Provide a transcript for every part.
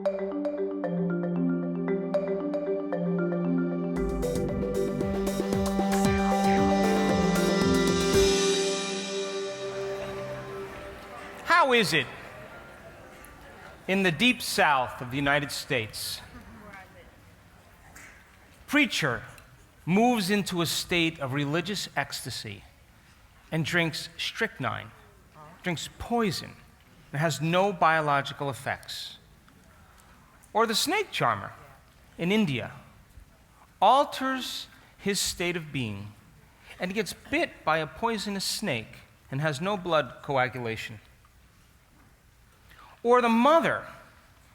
How is it in the deep south of the United States? Preacher moves into a state of religious ecstasy and drinks strychnine, drinks poison, and has no biological effects. Or the snake charmer in India alters his state of being and gets bit by a poisonous snake and has no blood coagulation. Or the mother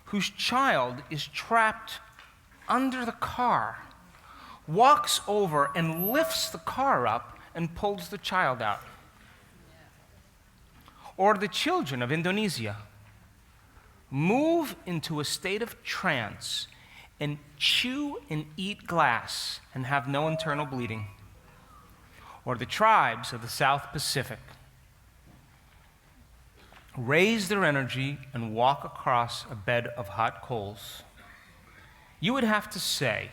whose child is trapped under the car walks over and lifts the car up and pulls the child out. Or the children of Indonesia move into a state of trance and chew and eat glass and have no internal bleeding. Or the tribes of the South Pacific raise their energy and walk across a bed of hot coals. You would have to say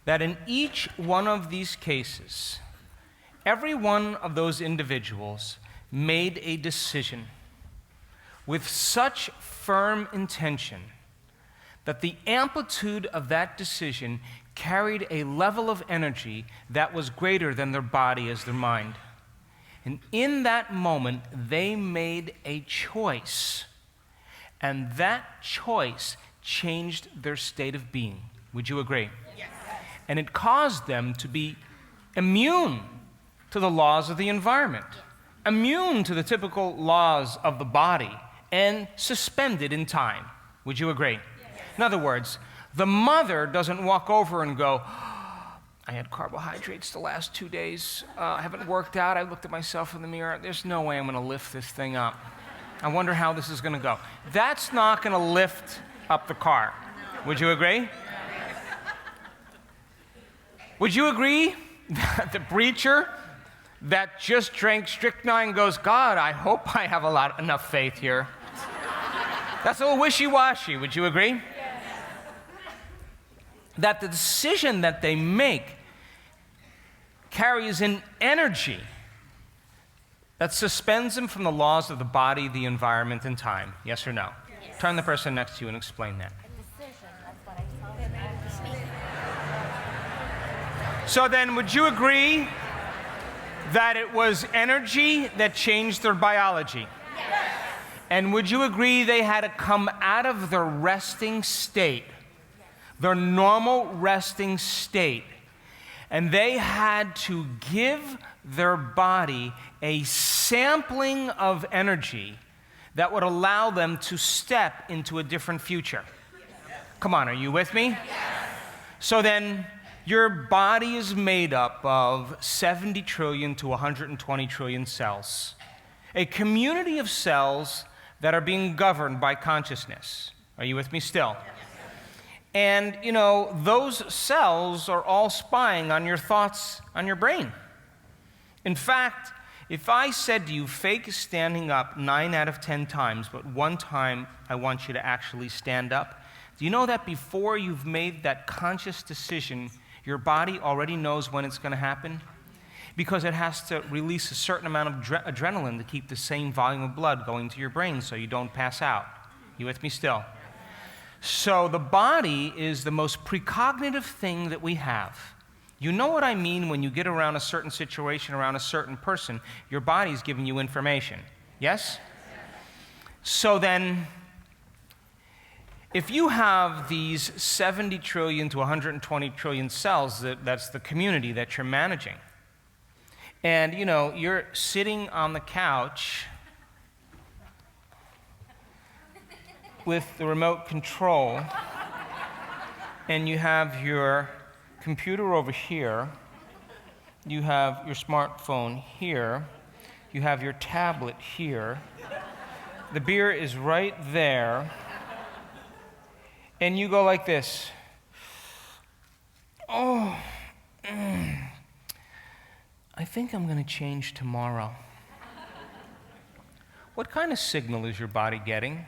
that in each one of these cases, every one of those individuals made a decision with such firm intention that the amplitude of that decision carried a level of energy that was greater than their body as their mind. And in that moment, they made a choice. And that choice changed their state of being. Would you agree? Yes. And it caused them to be immune to the laws of the environment, immune to the typical laws of the body, and suspended in time. Would you agree? Yes. In other words, the mother doesn't walk over and go, I had carbohydrates the last 2 days. I haven't worked out. I looked at myself in the mirror. There's no way I'm going to lift this thing up. I wonder how this is going to go. That's not going to lift up the car. Would you agree? Would you agree that the preacher that just drank strychnine goes, God, I hope I have enough faith here? That's a little wishy-washy. Would you agree? That the decision that they make carries an energy that suspends them from the laws of the body, the environment, and time. Yes or no? Yes. Turn the person next to you and explain that. A decision, that's what I saw. So then, would you agree that it was energy that changed their biology? Yes. And would you agree they had to come out of their resting state, their normal resting state, and they had to give their body a sampling of energy that would allow them to step into a different future? Come on, are you with me? So then, your body is made up of 70 trillion to 120 trillion cells, a community of cells that are being governed by consciousness. Are you with me still? And, you know, those cells are all spying on your thoughts, on your brain. In fact, if I said to you, fake standing up 9 out of 10 times, but one time I want you to actually stand up, do you know that before you've made that conscious decision, your body already knows when it's going to happen? Because it has to release a certain amount of adrenaline to keep the same volume of blood going to your brain so you don't pass out. You with me still? So the body is the most precognitive thing that we have. You know what I mean when you get around a certain situation, around a certain person, your body's giving you information. Yes? So then, if you have these 70 trillion to 120 trillion cells, that's the community that you're managing. And, you know, you're sitting on the couch with the remote control, and you have your computer over here, you have your smartphone here, you have your tablet here, the beer is right there, and you go like this. Oh, I think I'm going to change tomorrow. What kind of signal is your body getting?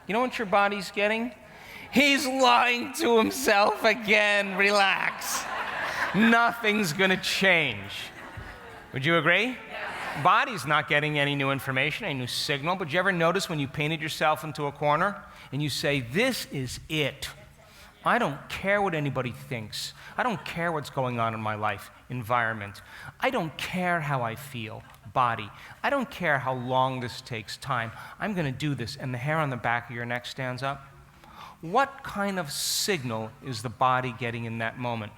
You know what your body's getting? He's lying to himself again. Relax. Nothing's going to change. Would you agree? Yes. Body's not getting any new information, any new signal. But you ever notice when you painted yourself into a corner and you say, this is it. I don't care what anybody thinks. I don't care what's going on in my life, environment. I don't care how I feel, body. I don't care how long this takes, time. I'm going to do this. And the hair on the back of your neck stands up. What kind of signal is the body getting in that moment?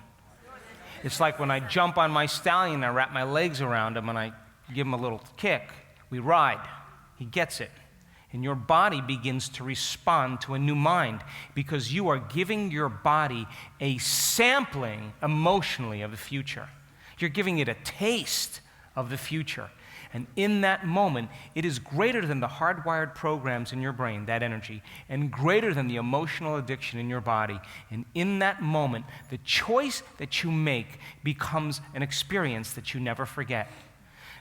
It's like when I jump on my stallion, I wrap my legs around him and I give him a little kick. We ride. He gets it. And your body begins to respond to a new mind because you are giving your body a sampling emotionally of the future. You're giving it a taste of the future. And in that moment, it is greater than the hardwired programs in your brain, that energy, and greater than the emotional addiction in your body. And in that moment, the choice that you make becomes an experience that you never forget.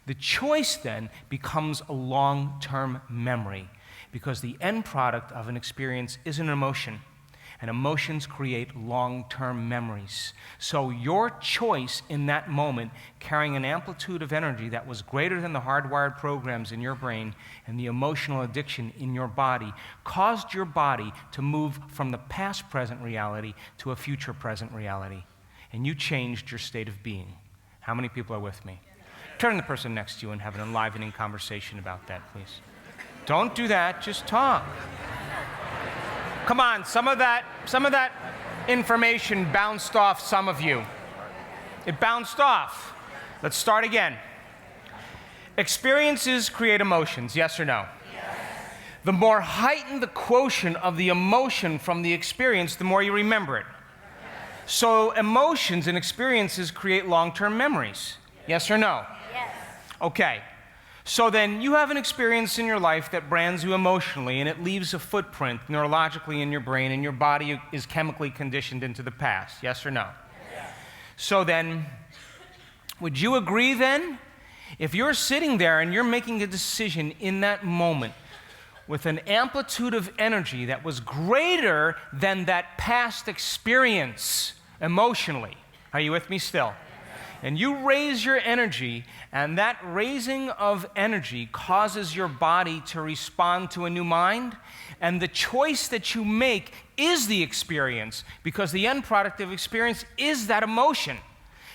The choice then becomes a long-term memory because the end product of an experience is an emotion. And emotions create long-term memories. So your choice in that moment, carrying an amplitude of energy that was greater than the hardwired programs in your brain and the emotional addiction in your body, caused your body to move from the past-present reality to a future-present reality. And you changed your state of being. How many people are with me? Turn to the person next to you and have an enlivening conversation about that, please. Don't do that, just talk. Come on, some of that information bounced off some of you. It bounced off. Let's start again. Experiences create emotions, yes or no? Yes. The more heightened the quotient of the emotion from the experience, the more you remember it. Yes. So emotions and experiences create long-term memories, yes or no? Yes. Okay. So then you have an experience in your life that brands you emotionally and it leaves a footprint neurologically in your brain and your body is chemically conditioned into the past, yes or no? Yes. So then, would you agree then? If you're sitting there and you're making a decision in that moment with an amplitude of energy that was greater than that past experience emotionally, are you with me still? And you raise your energy, and that raising of energy causes your body to respond to a new mind, and the choice that you make is the experience, because the end product of experience is that emotion.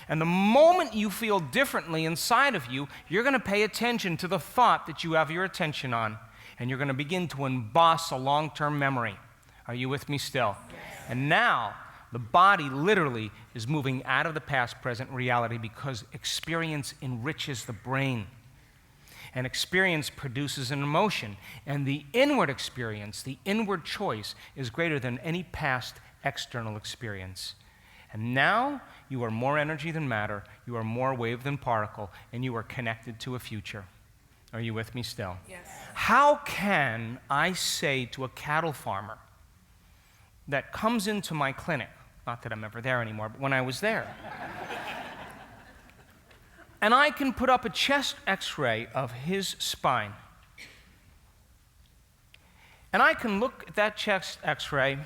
And the moment you feel differently inside of you, you're going to pay attention to the thought that you have your attention on, and you're going to begin to emboss a long-term memory. Are you with me still? And now, the body literally is moving out of the past-present reality because experience enriches the brain. And experience produces an emotion. And the inward experience, the inward choice, is greater than any past external experience. And now you are more energy than matter, you are more wave than particle, and you are connected to a future. Are you with me still? Yes. How can I say to a cattle farmer that comes into my clinic, not that I'm ever there anymore, but when I was there, and I can put up a chest x-ray of his spine, and I can look at that chest x-ray,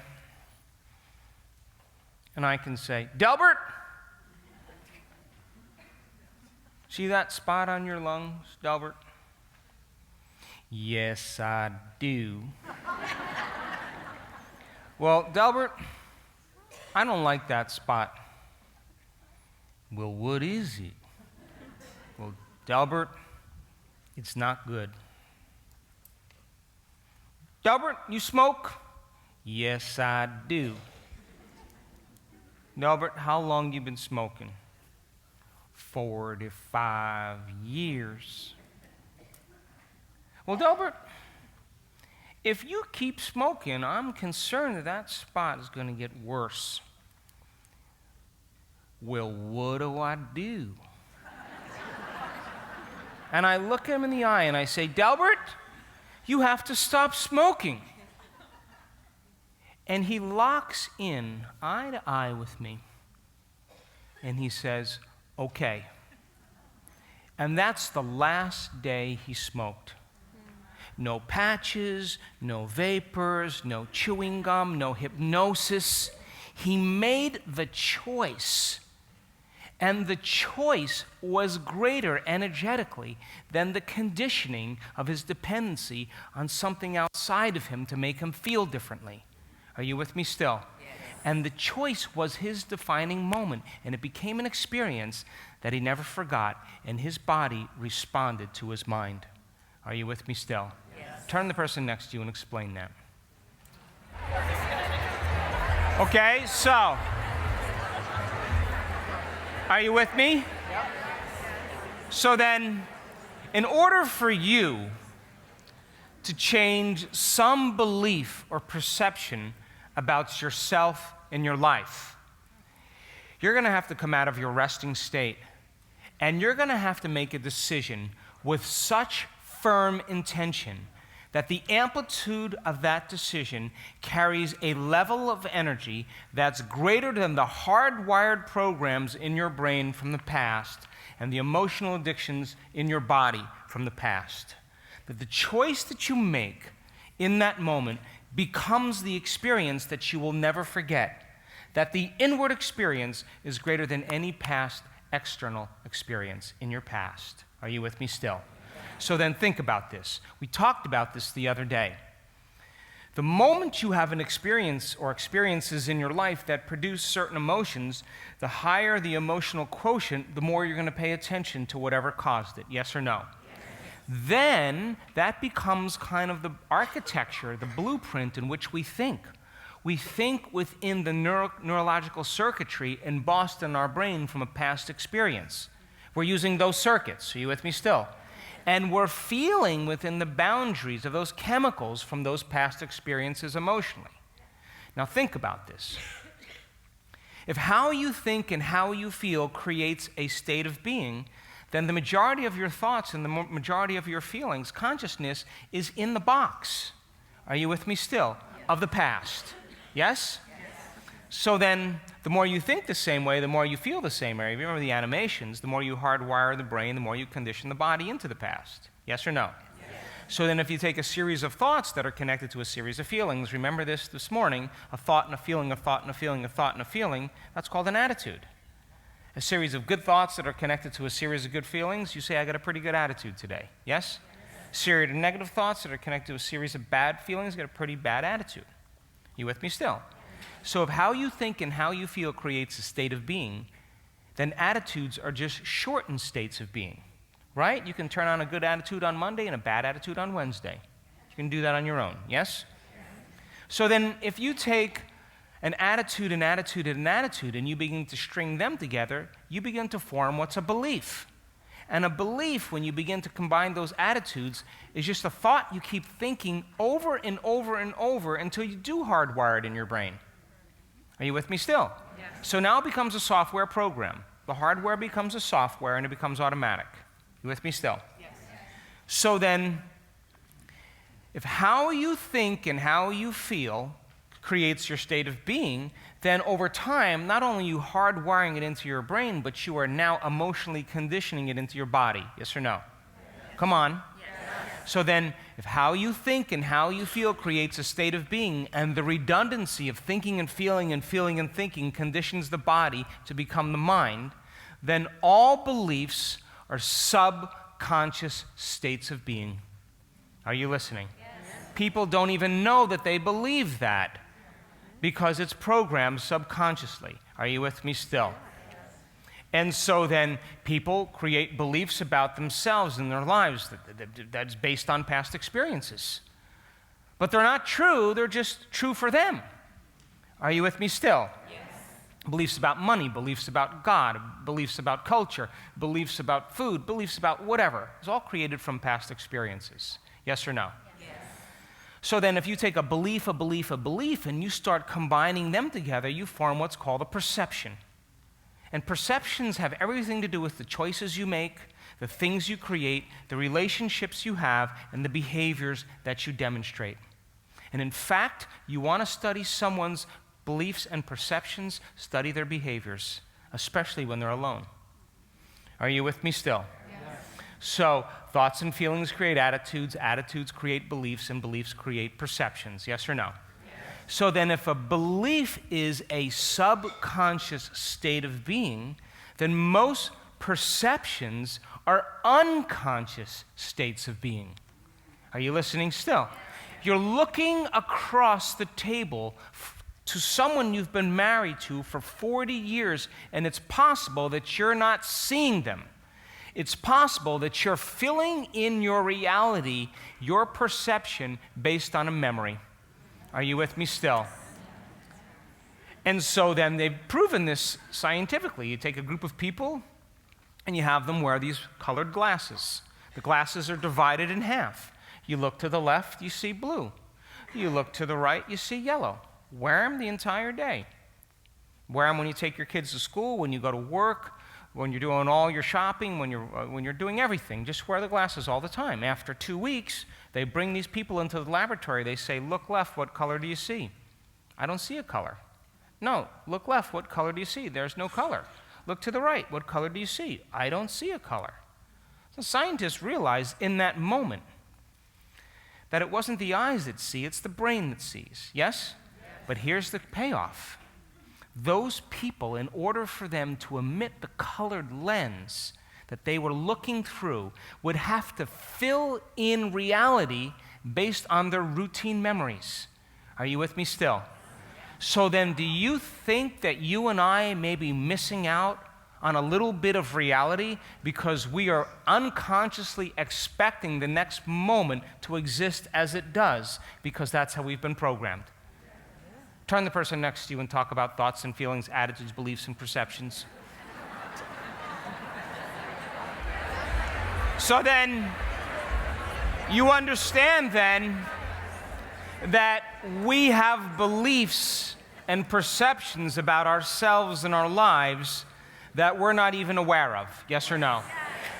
and I can say, Delbert, see that spot on your lungs, Delbert? Yes, I do. Well, Delbert, I don't like that spot. Well, what is it? Well, Delbert, it's not good. Delbert, you smoke? Yes, I do. Delbert, how long you been smoking? 45 years. Well, Delbert, if you keep smoking, I'm concerned that that spot is going to get worse. Well, what do I do? And I look him in the eye and I say, Delbert, you have to stop smoking. And he locks in eye to eye with me. And he says, okay. And that's the last day he smoked. no patches, no vapors, no chewing gum, no hypnosis. He made the choice. And the choice was greater energetically than the conditioning of his dependency on something outside of him to make him feel differently. Are you with me still? Yes. And the choice was his defining moment, and it became an experience that he never forgot, and his body responded to his mind. Are you with me still? Yes. Turn to the person next to you and explain that. Okay, so, are you with me? Yep. So then, in order for you to change some belief or perception about yourself and your life, you're going to have to come out of your resting state, and you're going to have to make a decision with such firm intention that the amplitude of that decision carries a level of energy that's greater than the hardwired programs in your brain from the past and the emotional addictions in your body from the past. That the choice that you make in that moment becomes the experience that you will never forget. That the inward experience is greater than any past external experience in your past. Are you with me still? So then think about this. We talked about this the other day. The moment you have an experience or experiences in your life that produce certain emotions, the higher the emotional quotient, the more you're going to pay attention to whatever caused it. Yes or no? Yes. Then that becomes kind of the architecture, the blueprint in which we think. We think within the neurological circuitry embossed in our brain from a past experience. We're using those circuits. Are you with me still? And we're feeling within the boundaries of those chemicals from those past experiences emotionally. Now think about this. If how you think and how you feel creates a state of being, then the majority of your thoughts and the majority of your feelings, consciousness, is in the box. Are you with me still? Of the past. Yes? So then, the more you think the same way, the more you feel the same way. If you remember the animations, the more you hardwire the brain, the more you condition the body into the past. Yes or no? Yes. So then if you take a series of thoughts that are connected to a series of feelings, remember this morning, a thought and a feeling, a thought and a feeling, a thought and a feeling, that's called an attitude. A series of good thoughts that are connected to a series of good feelings, you say, I got a pretty good attitude today. Yes? A series of negative thoughts that are connected to a series of bad feelings, you got a pretty bad attitude. You with me still? So if how you think and how you feel creates a state of being, then attitudes are just shortened states of being, right? You can turn on a good attitude on Monday and a bad attitude on Wednesday. You can do that on your own, yes? So then if you take an attitude, an attitude, and an attitude, and you begin to string them together, you begin to form what's a belief. And a belief, when you begin to combine those attitudes, is just a thought you keep thinking over and over and over until you do hardwire it in your brain. Are you with me still? Yes. So now it becomes a software program. The hardware becomes a software and it becomes automatic. You with me still? Yes. So then, if how you think and how you feel creates your state of being, then over time, not only are you hardwiring it into your brain, but you are now emotionally conditioning it into your body. Yes or no? Yes. Come on. Yes. So then, if how you think and how you feel creates a state of being, and the redundancy of thinking and feeling and feeling and thinking conditions the body to become the mind, then all beliefs are subconscious states of being. Are you listening? Yes. People don't even know that they believe that because it's programmed subconsciously. Are you with me still? Yes. And so then people create beliefs about themselves and their lives that's based on past experiences. But they're not true, they're just true for them. Are you with me still? Yes. Beliefs about money, beliefs about God, beliefs about culture, beliefs about food, beliefs about whatever. It's all created from past experiences. Yes or no? Yes. So then if you take a belief, and you start combining them together, you form what's called a perception. And perceptions have everything to do with the choices you make, the things you create, the relationships you have, and the behaviors that you demonstrate. And in fact, you want to study someone's beliefs and perceptions, study their behaviors, especially when they're alone. Are you with me still? Yes. So thoughts and feelings create attitudes, attitudes create beliefs, and beliefs create perceptions. Yes or no? So then if a belief is a subconscious state of being, then most perceptions are unconscious states of being. Are you listening still? You're looking across the table to someone you've been married to for 40 years, and it's possible that you're not seeing them. It's possible that you're filling in your reality, your perception, based on a memory. Are you with me still? And so then they've proven this scientifically. You take a group of people and you have them wear these colored glasses. The glasses are divided in half. You look to the left, you see blue. You look to the right, you see yellow. Wear them the entire day. Wear them when you take your kids to school, when you go to work, when you're doing all your shopping, when you're doing everything. Just wear the glasses all the time. After 2 weeks, they bring these people into the laboratory. They say, look left, what color do you see? I don't see a color. No, look left, what color do you see? There's no color. Look to the right, what color do you see? I don't see a color. So scientists realized in that moment that it wasn't the eyes that see, it's the brain that sees. Yes? But here's the payoff. Those people, in order for them to emit the colored lens that they were looking through, would have to fill in reality based on their routine memories. Are you with me still? So then, do you think that you and I may be missing out on a little bit of reality because we are unconsciously expecting the next moment to exist as it does, because that's how we've been programmed? Turn the person next to you and talk about thoughts and feelings, attitudes, beliefs, and perceptions. So then, you understand then that we have beliefs and perceptions about ourselves and our lives that we're not even aware of. Yes or no?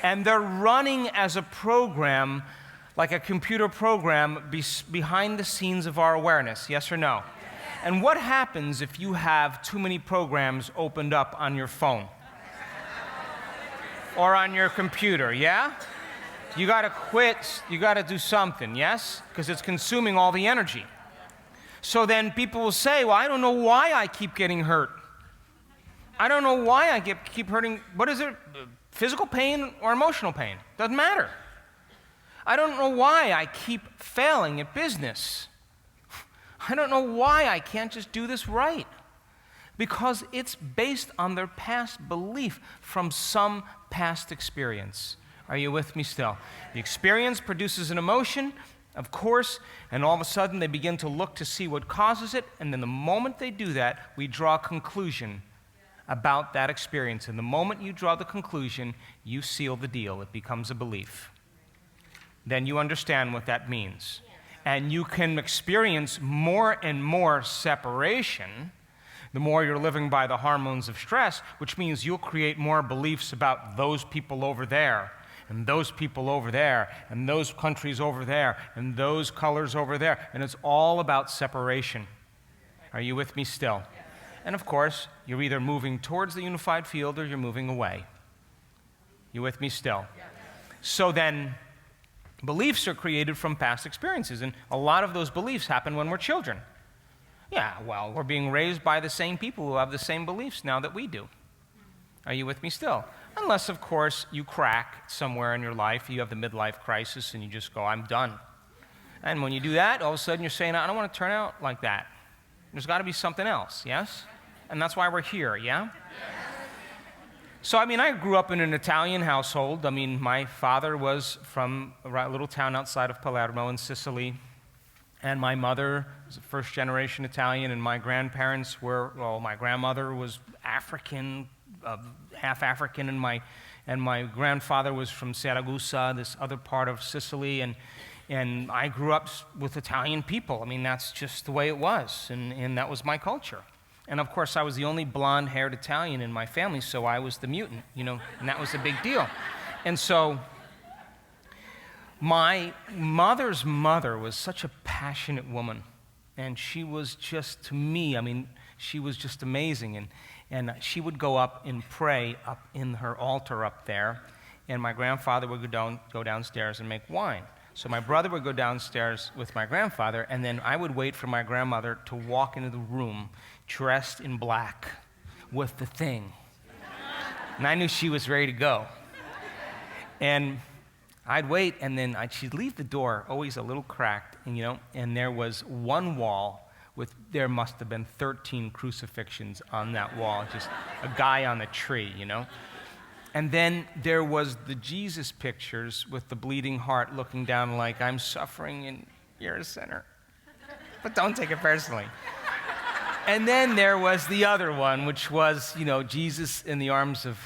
And they're running as a program, like a computer program, behind the scenes of our awareness. Yes or no? And what happens if you have too many programs opened up on your phone or on your computer, yeah? You got to quit, you got to do something, yes? Because it's consuming all the energy. So then people will say, well, I don't know why I keep getting hurt. I don't know why I keep hurting. What is it? Physical pain or emotional pain? Doesn't matter. I don't know why I keep failing at business. I don't know why I can't just do this right. Because it's based on their past belief from some past experience. Are you with me still? The experience produces an emotion, of course, and all of a sudden they begin to look to see what causes it, and then the moment they do that, we draw a conclusion about that experience. And the moment you draw the conclusion, you seal the deal. It becomes a belief. Then you understand what that means. And you can experience more and more separation the more you're living by the hormones of stress, which means you'll create more beliefs about those people over there, and those people over there, and those countries over there, and those colors over there. And it's all about separation. Are you with me still? And of course, you're either moving towards the unified field or you're moving away. You with me still? So then, beliefs are created from past experiences, and a lot of those beliefs happen when we're children. Yeah, well, we're being raised by the same people who have the same beliefs now that we do. Are you with me still? Unless, of course, you crack somewhere in your life, you have the midlife crisis, and you just go, I'm done. And when you do that, all of a sudden you're saying, I don't want to turn out like that. There's got to be something else, yes? And that's why we're here, yeah? So, I grew up in an Italian household. My father was from a little town outside of Palermo in Sicily, and my mother was a first-generation Italian, and my grandparents were, my grandmother was African, half African, and my grandfather was from Siragusa, this other part of Sicily, and I grew up with Italian people. That's just the way it was, and that was my culture. And of course, I was the only blonde-haired Italian in my family, so I was the mutant, and that was a big deal. And so my mother's mother was such a passionate woman, and she was just, to me, she was just amazing. And she would go up and pray up in her altar up there, and my grandfather would go downstairs and make wine. So my brother would go downstairs with my grandfather, and then I would wait for my grandmother to walk into the room dressed in black with the thing. And I knew she was ready to go. And I'd wait, and then she'd leave the door always a little cracked, and there was one wall there must have been 13 crucifixions on that wall, just a guy on the tree, And then there was the Jesus pictures with the bleeding heart looking down like, I'm suffering and you're a sinner. But don't take it personally. And then there was the other one, which was, Jesus in the arms of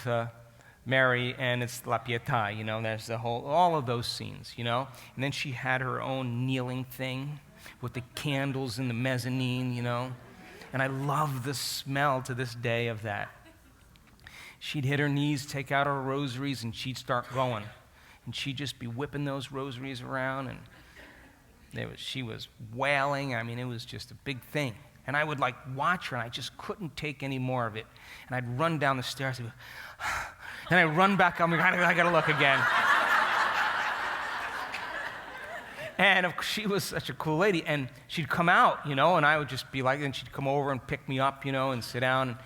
Mary, and it's La Pietà, there's all of those scenes, And then she had her own kneeling thing with the candles in the mezzanine, And I love the smell to this day of that. She'd hit her knees, take out her rosaries, and she'd start going. And she'd just be whipping those rosaries around, and she was wailing. I mean, it was just a big thing. And I would watch her, and I just couldn't take any more of it. And I'd run down the stairs, and I'd run back up, I gotta look again. And she was such a cool lady, and she'd come out, and I would just be and she'd come over and pick me up, and sit down.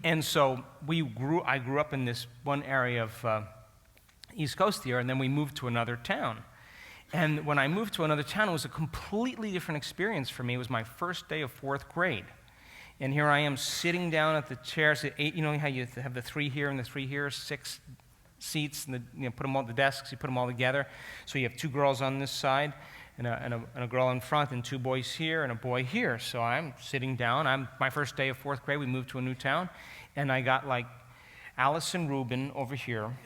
And so I grew up in this one area of East Coast here, and then we moved to another town. And when I moved to another town, it was a completely different experience for me. It was my first day of 4th grade. And here I am sitting down at the chairs at 8, how you have the 3 here and the 3 here, 6 seats, and put them all, the desks, you put them all together. So you have 2 girls on this side and a girl in front, and 2 boys here and a boy here. So I'm sitting down. My first day of 4th grade, we moved to a new town, and I got Allison Rubin over here.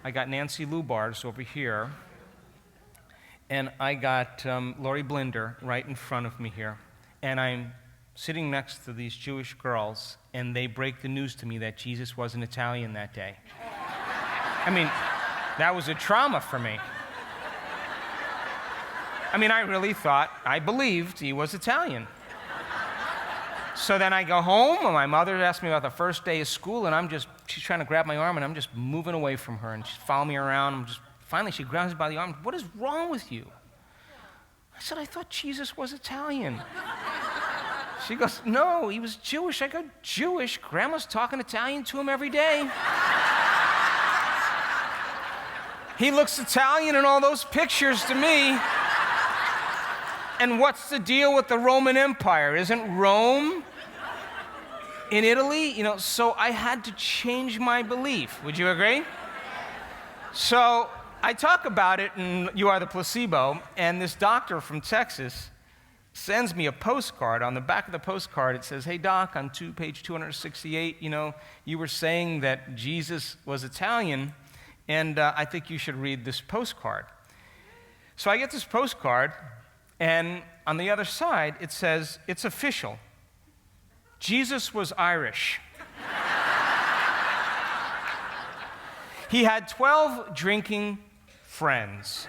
I got Nancy Lubars over here. And I got Lori Blinder right in front of me here. And I'm sitting next to these Jewish girls, and they break the news to me that Jesus wasn't Italian that day. I mean, that was a trauma for me. I mean, I believed he was Italian. So then I go home, and my mother asked me about the first day of school, and she's trying to grab my arm, and I'm just moving away from her, and she's following me around. Finally, she grabs me by the arm. What is wrong with you? I said, I thought Jesus was Italian. She goes, no, he was Jewish. I go, Jewish? Grandma's talking Italian to him every day. He looks Italian in all those pictures to me. And what's the deal with the Roman Empire? Isn't Rome in Italy? So I had to change my belief. Would you agree? So I talk about it in You Are the Placebo, and this doctor from Texas sends me a postcard. On the back of the postcard, it says, hey, doc, on page 268, you were saying that Jesus was Italian, and I think you should read this postcard. So I get this postcard, and on the other side, it says, it's official. Jesus was Irish. He had 12 drinking friends.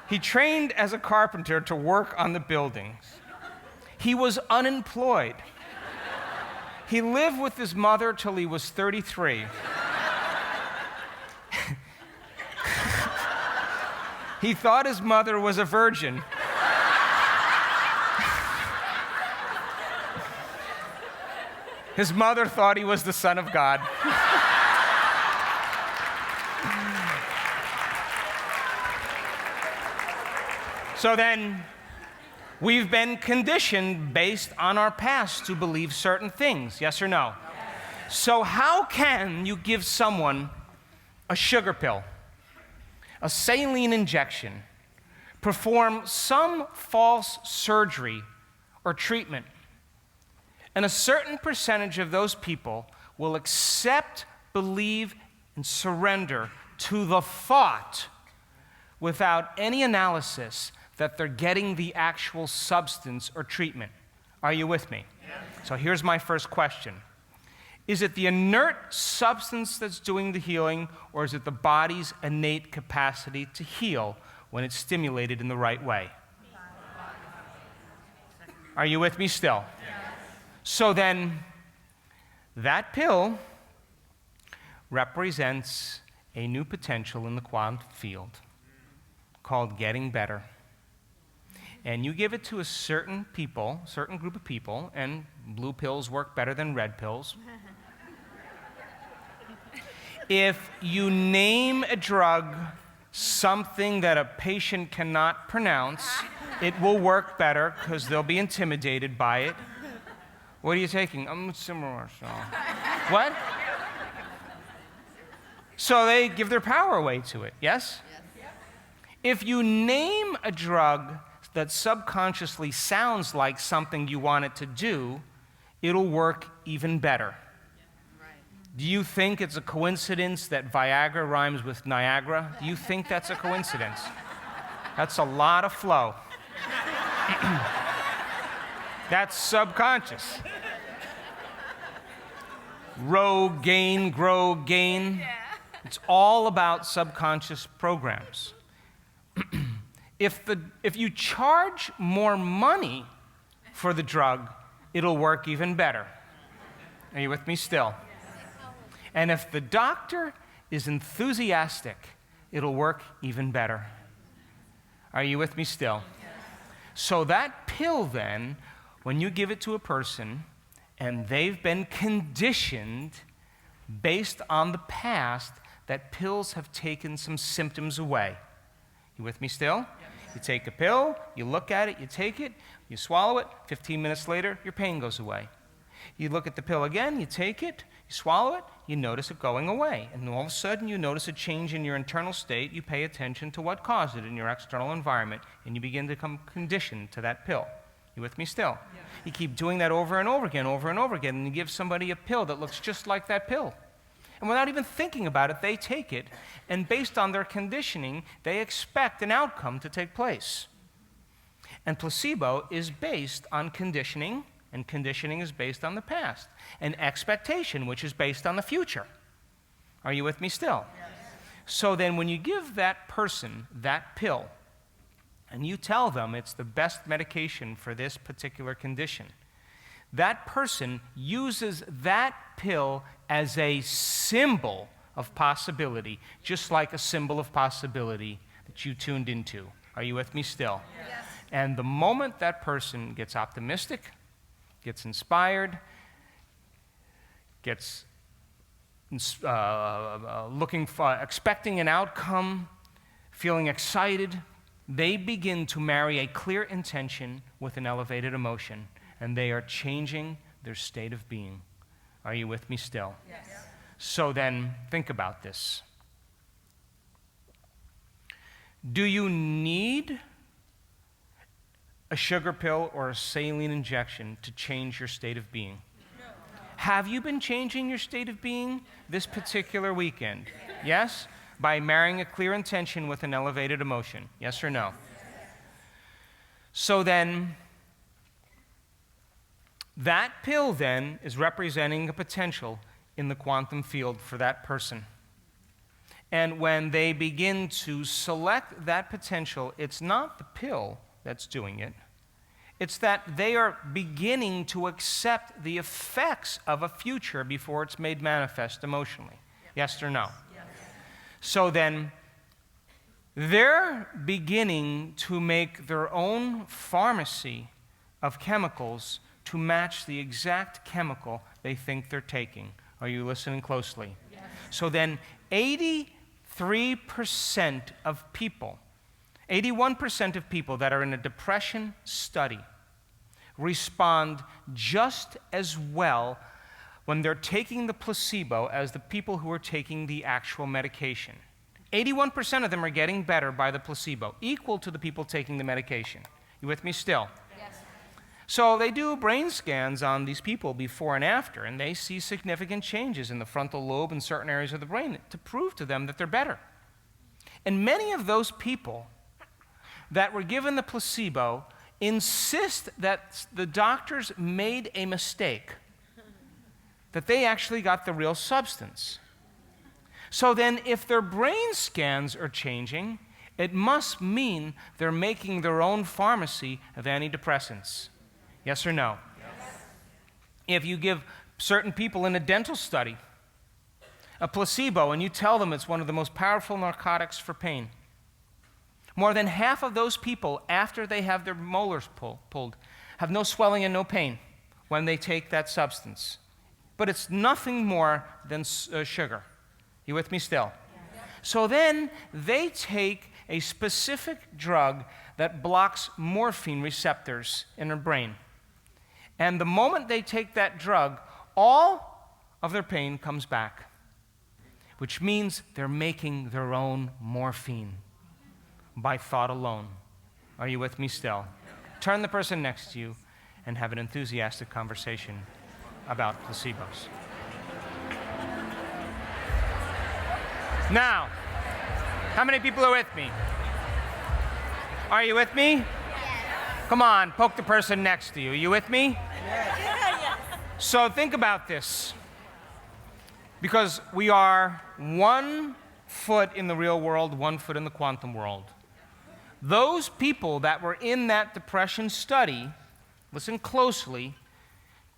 He trained as a carpenter to work on the buildings. He was unemployed. He lived with his mother till he was 33. He thought his mother was a virgin. His mother thought he was the Son of God. So then, we've been conditioned based on our past to believe certain things, yes or no? Yes. So how can you give someone a sugar pill, a saline injection, perform some false surgery or treatment, and a certain percentage of those people will accept, believe, and surrender to the thought without any analysis that they're getting the actual substance or treatment? Are you with me? Yes. So here's my first question. Is it the inert substance that's doing the healing, or is it the body's innate capacity to heal when it's stimulated in the right way? Are you with me still? Yes. So then, that pill represents a new potential in the quantum field called getting better. And you give it to a certain group of people, and blue pills work better than red pills. If you name a drug something that a patient cannot pronounce, it will work better because they'll be intimidated by it. What are you taking? I'm similar. So. What? So they give their power away to it, yes? If you name a drug that subconsciously sounds like something you want it to do, it'll work even better. Do you think it's a coincidence that Viagra rhymes with Niagara? Do you think that's a coincidence? That's a lot of flow. That's subconscious. Rogaine, grow, gain. It's all about subconscious programs. If you charge more money for the drug, it'll work even better. Are you with me still? And if the doctor is enthusiastic, it'll work even better. Are you with me still? So that pill then, when you give it to a person and they've been conditioned based on the past that pills have taken some symptoms away. You with me still? You take a pill, you look at it, you take it, you swallow it, 15 minutes later, your pain goes away. You look at the pill again, you take it, you swallow it, you notice it going away. And all of a sudden, you notice a change in your internal state. You pay attention to what caused it in your external environment, and you begin to become conditioned to that pill. You with me still? Yeah. You keep doing that over and over again, and you give somebody a pill that looks just like that pill. And without even thinking about it, they take it, and based on their conditioning, they expect an outcome to take place. And placebo is based on conditioning, and conditioning is based on the past. And expectation, which is based on the future. Are you with me still? Yes. So then when you give that person that pill, and you tell them it's the best medication for this particular condition, that person uses that pill as a symbol of possibility, just like a symbol of possibility that you tuned into. Are you with me still? Yes. And the moment that person gets optimistic, gets inspired, gets expecting an outcome, feeling excited, they begin to marry a clear intention with an elevated emotion, and they are changing their state of being. Are you with me still? Yes. So then, think about this. Do you need a sugar pill or a saline injection to change your state of being? No. Have you been changing your state of being this particular weekend? Yes? By marrying a clear intention with an elevated emotion. Yes or no? So then, that pill then is representing a potential in the quantum field for that person. And when they begin to select that potential, it's not the pill that's doing it. It's that they are beginning to accept the effects of a future before it's made manifest emotionally. Yes or no? Yes. So then, they're beginning to make their own pharmacy of chemicals to match the exact chemical they think they're taking. Are you listening closely? Yes. So then, 83% of people, 81% of people that are in a depression study respond just as well when they're taking the placebo as the people who are taking the actual medication. 81% of them are getting better by the placebo, equal to the people taking the medication. You with me still? Yes. So they do brain scans on these people before and after, and they see significant changes in the frontal lobe and certain areas of the brain to prove to them that they're better. And many of those people that were given the placebo insist that the doctors made a mistake, that they actually got the real substance. So then, if their brain scans are changing, it must mean they're making their own pharmacy of antidepressants. Yes or no? Yes. If you give certain people in a dental study a placebo and you tell them it's one of the most powerful narcotics for pain, more than half of those people, after they have their molars pulled, have no swelling and no pain when they take that substance. But it's nothing more than sugar. You with me still? Yeah. So then they take a specific drug that blocks morphine receptors in their brain. And the moment they take that drug, all of their pain comes back, which means they're making their own morphine by thought alone. Are you with me still? Turn the person next to you and have an enthusiastic conversation about placebos. Now, how many people are with me? Are you with me? Yes. Come on, poke the person next to you. Are you with me? Yes. So think about this. Because we are 1 foot in the real world, 1 foot in the quantum world. Those people that were in that depression study, listen closely,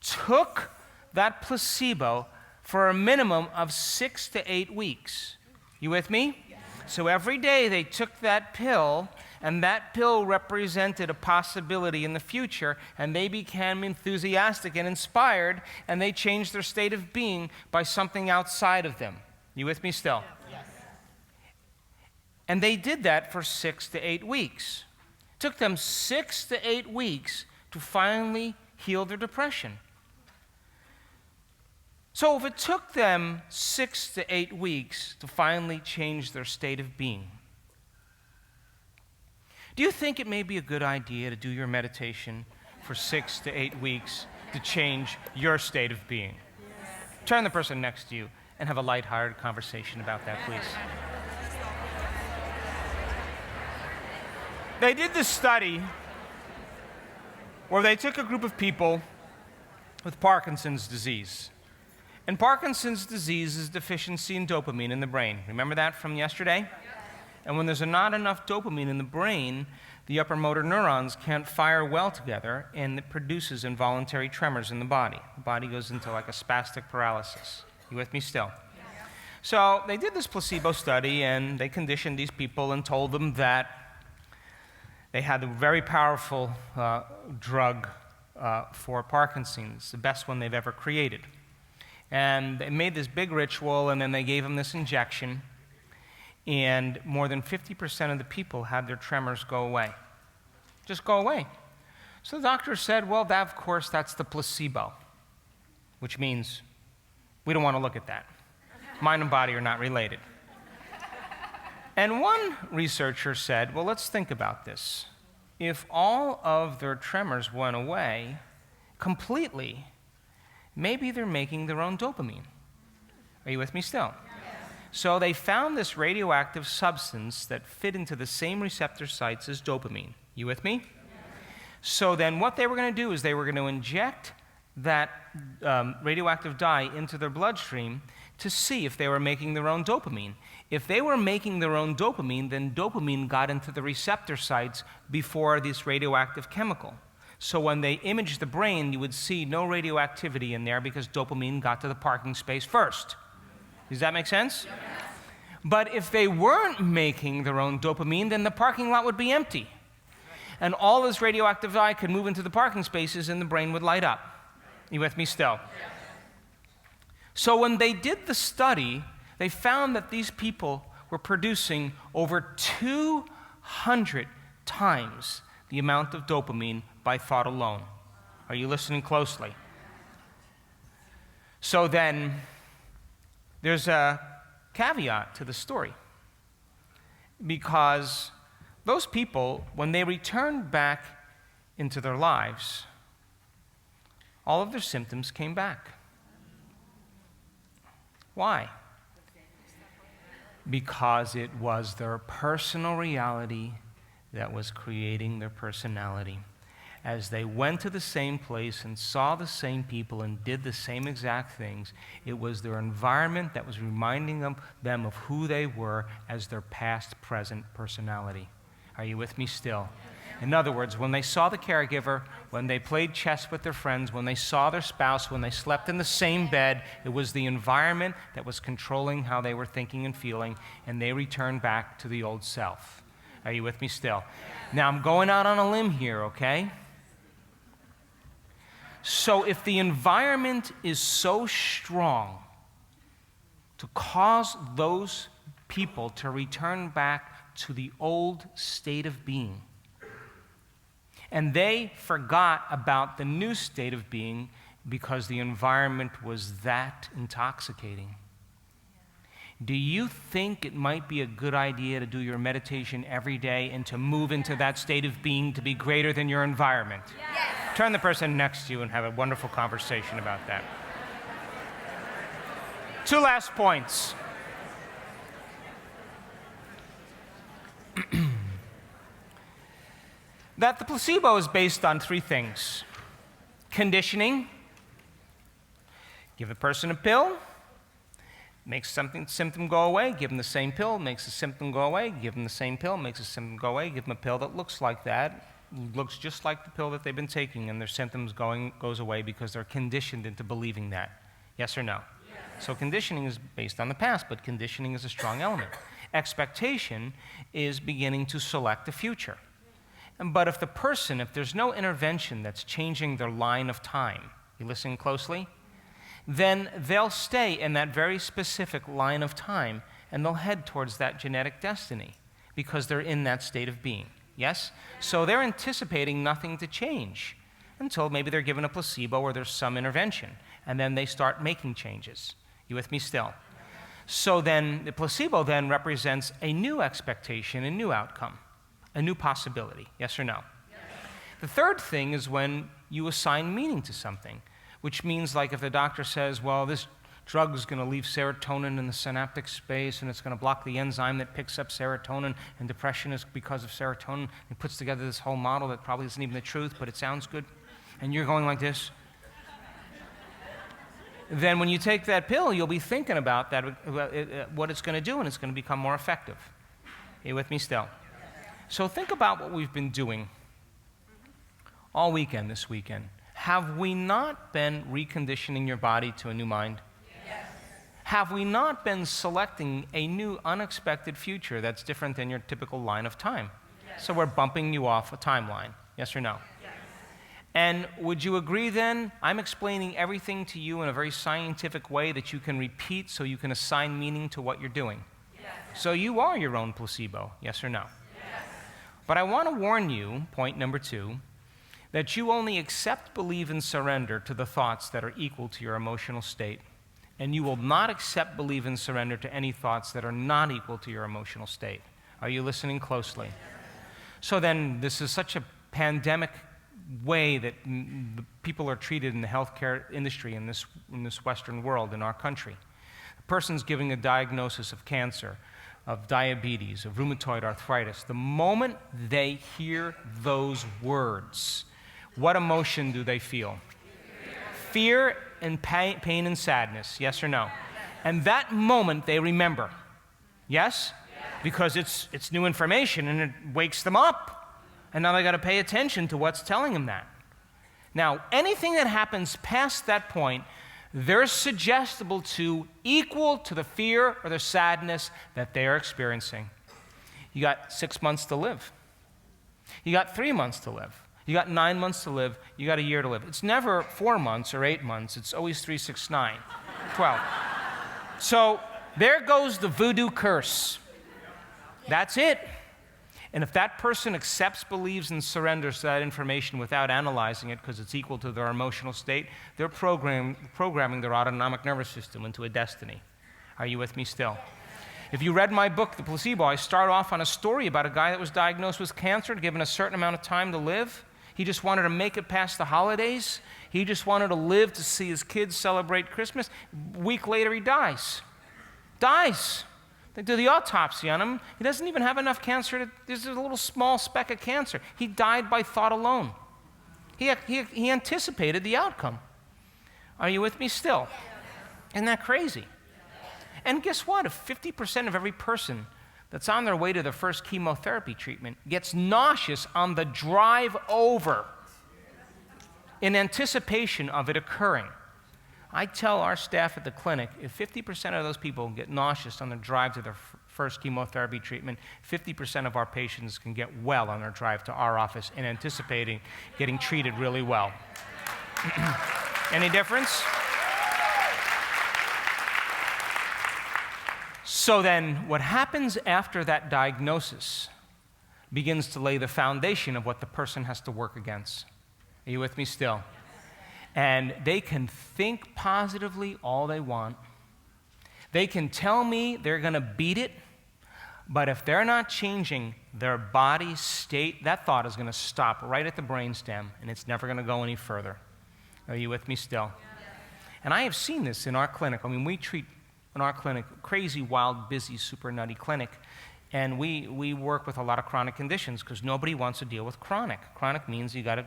took that placebo for a minimum of 6 to 8 weeks. You with me? Yes. So every day they took that pill, and that pill represented a possibility in the future, and they became enthusiastic and inspired, and they changed their state of being by something outside of them. You with me still? Yes. And they did that for 6 to 8 weeks. It took them 6 to 8 weeks to finally heal their depression. So if it took them 6 to 8 weeks to finally change their state of being, do you think it may be a good idea to do your meditation for 6 to 8 weeks to change your state of being? Yes. Turn the person next to you and have a lighthearted conversation about that, please. They did this study where they took a group of people with Parkinson's disease. And Parkinson's disease is deficiency in dopamine in the brain. Remember that from yesterday? And when there's not enough dopamine in the brain, the upper motor neurons can't fire well together, and it produces involuntary tremors in the body. The body goes into like a spastic paralysis. You with me still? Yeah. So they did this placebo study, and they conditioned these people and told them that they had a very powerful drug for Parkinson's, the best one they've ever created. And they made this big ritual, and then they gave them this injection, and more than 50% of the people had their tremors go away. Just go away. So the doctor said, well, that, of course, that's the placebo, which means we don't want to look at that. Mind and body are not related. And one researcher said, well, let's think about this. If all of their tremors went away completely, maybe they're making their own dopamine. Are you with me still? Yes. So they found this radioactive substance that fit into the same receptor sites as dopamine. You with me? Yes. So then what they were going to do is they were going to inject that radioactive dye into their bloodstream to see if they were making their own dopamine. If they were making their own dopamine, then dopamine got into the receptor sites before this radioactive chemical. So when they imaged the brain, you would see no radioactivity in there because dopamine got to the parking space first. Does that make sense? Yes. But if they weren't making their own dopamine, then the parking lot would be empty. And all this radioactive dye could move into the parking spaces and the brain would light up. You with me still? Yes. So when they did the study, they found that these people were producing over 200 times the amount of dopamine by thought alone. Are you listening closely? So then, there's a caveat to the story. Because those people, when they returned back into their lives, all of their symptoms came back. Why? Because it was their personal reality that was creating their personality. As they went to the same place and saw the same people and did the same exact things, it was their environment that was reminding them of who they were as their past, present personality. Are you with me still? In other words, when they saw the caregiver, when they played chess with their friends, when they saw their spouse, when they slept in the same bed, it was the environment that was controlling how they were thinking and feeling, and they returned back to the old self. Are you with me still? Now, I'm going out on a limb here, okay? So if the environment is so strong to cause those people to return back to the old state of being, and they forgot about the new state of being because the environment was that intoxicating, do you think it might be a good idea to do your meditation every day and to move into that state of being to be greater than your environment? Yes. Turn the person next to you and have a wonderful conversation about that. Two last points. That the placebo is based on three things. Conditioning. Give a person a pill, makes symptom go away, give them the same pill, makes the symptom go away, give them the same pill, makes the symptom go away, give them a pill that looks like that, looks just like the pill that they've been taking, and their symptoms goes away because they're conditioned into believing that. Yes or no? Yes. So conditioning is based on the past, but conditioning is a strong element. Expectation is beginning to select the future. But if there's no intervention that's changing their line of time, you listen closely, then they'll stay in that very specific line of time, and they'll head towards that genetic destiny because they're in that state of being. Yes? So they're anticipating nothing to change until maybe they're given a placebo or there's some intervention, and then they start making changes. You with me still? So then the placebo then represents a new expectation, a new outcome, a new possibility. Yes or no? Yes. The third thing is when you assign meaning to something, which means like if the doctor says, well, this drug is going to leave serotonin in the synaptic space and it's going to block the enzyme that picks up serotonin, and depression is because of serotonin. It puts together this whole model that probably isn't even the truth, but it sounds good. And you're going like this. Then when you take that pill, you'll be thinking about that, what it's going to do, and it's going to become more effective. Are you with me still? So think about what we've been doing all weekend this weekend. Have we not been reconditioning your body to a new mind? Yes. Have we not been selecting a new unexpected future that's different than your typical line of time? Yes. So we're bumping you off a timeline. Yes or no? Yes. And would you agree then, I'm explaining everything to you in a very scientific way that you can repeat so you can assign meaning to what you're doing? Yes. So you are your own placebo. Yes or no? Yes. But I want to warn you, point number 2, that you only accept, believe, and surrender to the thoughts that are equal to your emotional state. And you will not accept, believe, and surrender to any thoughts that are not equal to your emotional state. Are you listening closely? So then, this is such a pandemic way that people are treated in the healthcare industry in this Western world, in our country. A person's giving a diagnosis of cancer, of diabetes, of rheumatoid arthritis. The moment they hear those words, what emotion do they feel? Fear and pain and sadness, yes or no? And that moment they remember, yes? Because it's new information and it wakes them up. And now they got to pay attention to what's telling them that. Now, anything that happens past that point, they're suggestible to equal to the fear or the sadness that they are experiencing. You got 6 months to live. You got 3 months to live. You got 9 months to live. You got a year to live. It's never 4 months or 8 months. It's always 3, 6, 9, 12. So there goes the voodoo curse. That's it. And if that person accepts, believes, and surrenders to that information without analyzing it because it's equal to their emotional state, they're programming their autonomic nervous system into a destiny. Are you with me still? If you read my book, The Placebo, I start off on a story about a guy that was diagnosed with cancer, given a certain amount of time to live. He just wanted to make it past the holidays. He just wanted to live to see his kids celebrate Christmas. A week later, he dies. Dies. They do the autopsy on him. He doesn't even have enough cancer. There's a little small speck of cancer. He died by thought alone. He anticipated the outcome. Are you with me still? Isn't that crazy? And guess what? If 50% of every person that's on their way to their first chemotherapy treatment gets nauseous on the drive over in anticipation of it occurring. I tell our staff at the clinic, if 50% of those people get nauseous on their drive to their first chemotherapy treatment, 50% of our patients can get well on their drive to our office in anticipating getting treated really well. Any difference? So then, what happens after that diagnosis begins to lay the foundation of what the person has to work against. Are you with me still? And they can think positively all they want. They can tell me they're going to beat it, but if they're not changing their body state, that thought is going to stop right at the brainstem, and it's never going to go any further. Are you with me still? Yes. And I have seen this in our clinic. I mean, we treat in our clinic crazy, wild, busy, super nutty clinic, and we work with a lot of chronic conditions because nobody wants to deal with chronic. Chronic means you got to